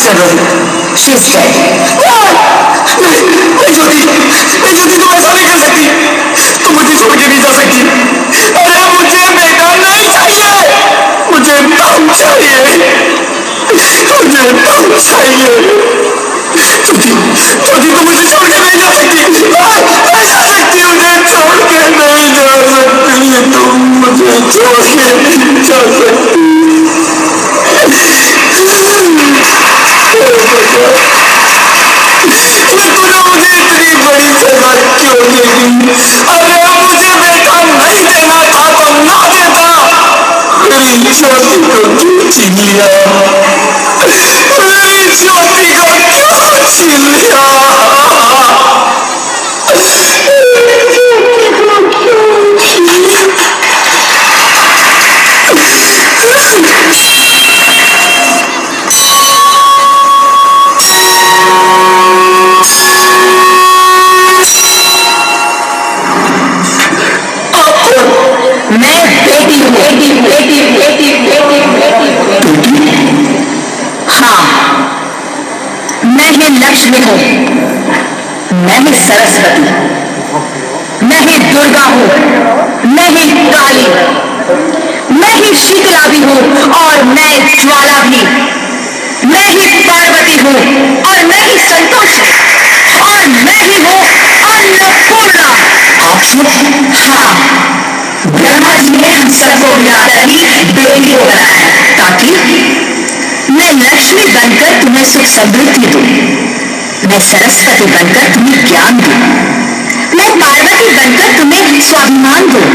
After Rohit, she's dead. नहीं नहीं ज्योति, नहीं ज्योति, तुम ऐसा नहीं कर सकती, तुम मुझे छोड़ के नहीं जा सकती। अरे मुझे बेटा नहीं चाहिए, मुझे तब चाहिए, मुझे तब चाहिए। ज्योति, ज्योति, तुम मुझे छोड़ के नहीं जा सकती, नहीं जा सकती, मुझे छोड़ के नहीं जा सकती, तुम मुझे छोड़ के नहीं जा सकती। तूने मुझे इतनी बड़ी सजा क्यों दे दी? अरे मुझे बेटा नहीं देना था तो ना देता, मेरी ज्योति को क्यों छीन लिया, मेरी ज्योति को क्यों छीन लिया? मैं बेटी हूँ, हाँ, मैं ही लक्ष्मी हूँ, मैं ही सरस्वती, मैं ही दुर्गा हूँ, मैं ही काली, मैं ही शीतला भी हूँ और मैं ज्वाला भी, मैं ही पार्वती हूँ और मैं ही संतोष और मैं ही हूँ अन्नपूर्णा। हाँ, ब्रह्मा जी ने हम सबको मिलाकर ही बेटी को बनाया ताकि मैं लक्ष्मी बनकर तुम्हें सुख समृद्धि दूं, मैं सरस्वती बनकर तुम्हें ज्ञान दूं, मैं पार्वती बनकर तुम्हें स्वाभिमान दूं,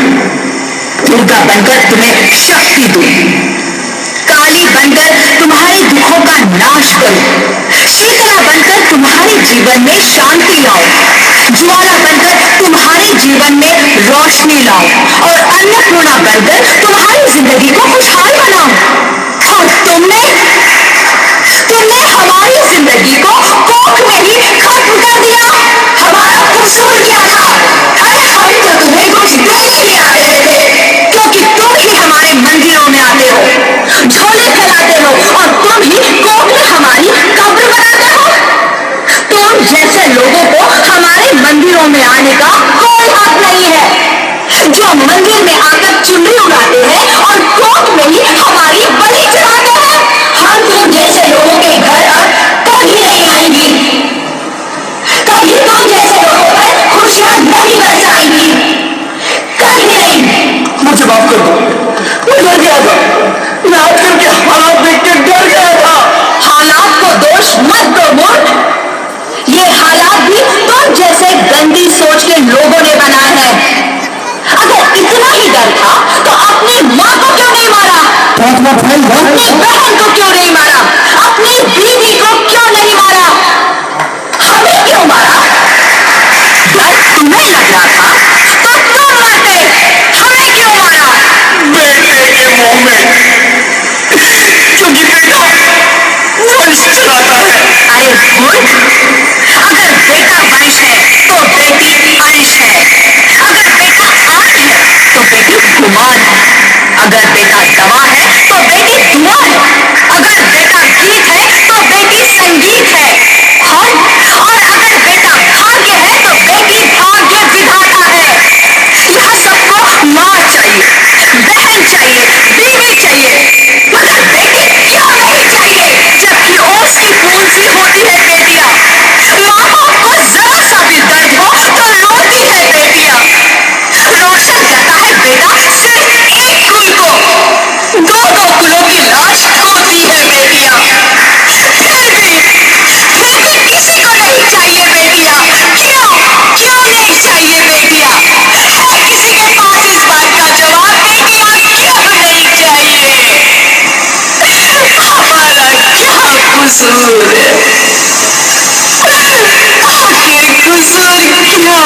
दुर्गा बनकर तुम्हें शक्ति दूं, काली बनकर तुम्हारे दुखों का नाश करूं, शीतला बनकर तुम्हारे जीवन में शांति लाऊं, ज्वाला बनकर तुम्हारे जीवन में रोशनी लाऊं और अन्नपूर्णा बनकर तुम्हारी जिंदगी को खुशहाल बनाऊं। और तुमने हमारी जिंदगी को कोख में ही खत्म कर दिया। हमारा कसूर क्या था? अरे हम तो तुम्हें कुछ देने ही आ रहे थे, क्योंकि तुम ही हमारे मंदिरों में आते हो, झोले फैलाते हो और तुम ही कोख में हमारी कब्र बनाते हो। तुम जैसे लोगों को हमारे मंदिरों में आने का कोई हक नहीं है, जो मंदिर में आकर चुनरी उड़ाते हैं और कोख में ही हमारी बलि चढ़ाते हैं। हम तुम जैसे लोगों के घर अब कभी नहीं आएंगी, कभी तुम जैसे लोगों पर खुशियां नहीं बरसाएंगी, कभी नहीं। मुझे माफ कर दो, मैं डर गया था, मैं आजकल के हालात देख के डर गया था। हालात को दोष मत दो मूर्ख, ये हालात भी तुम जैसे गंदी सोच के लोगों ने बनाए हैं। अगर इतना ही डर था तो अपनी माँ को क्यों नहीं मारा, अपनी बहन को क्यों नहीं मारा, अपनी बीवी को क्यों नहीं मारा, हमें क्यों मारा? डर तुम्हें लग रहा था तो तुम मारते, हमें क्यों मारा? बेटे के मुंह में, क्योंकि बेटा वंश चलाता है। अरे मूर्ख, अगर बेटा वंश है तो बेटी अंश है, अगर बेटा आन है तो बेटी गुमान है, अगर बेटा दवा है तो बेटी दुआ है, अगर बेटा गीत है तो बेटी संगीत है, और अगर बेटा भाग्य है तो बेटी भाग्य विधाता है। यहाँ सबको माँ चाहिए, बहन चाहिए, बीवी चाहिए, मगर बेटी क्यों नहीं चाहिए? जबकि ओसी पूंजी होती है बेटियां, माँ बाप को जरा सा भी दर्द हो तो रोती है बेटियां, रोशन करता है बेटा सिर्फ एक कुल को, दो दो कुलों की लाश ढोती है बेटियां। फिर भी किसी को नहीं चाहिए बेटियां, क्यों नहीं चाहिए बेटियां? है किसी के पास इस बात का जवाब, बेटियां क्यों नहीं चाहिए? हमारा क्या कसूर है? आखिर कसूर क्या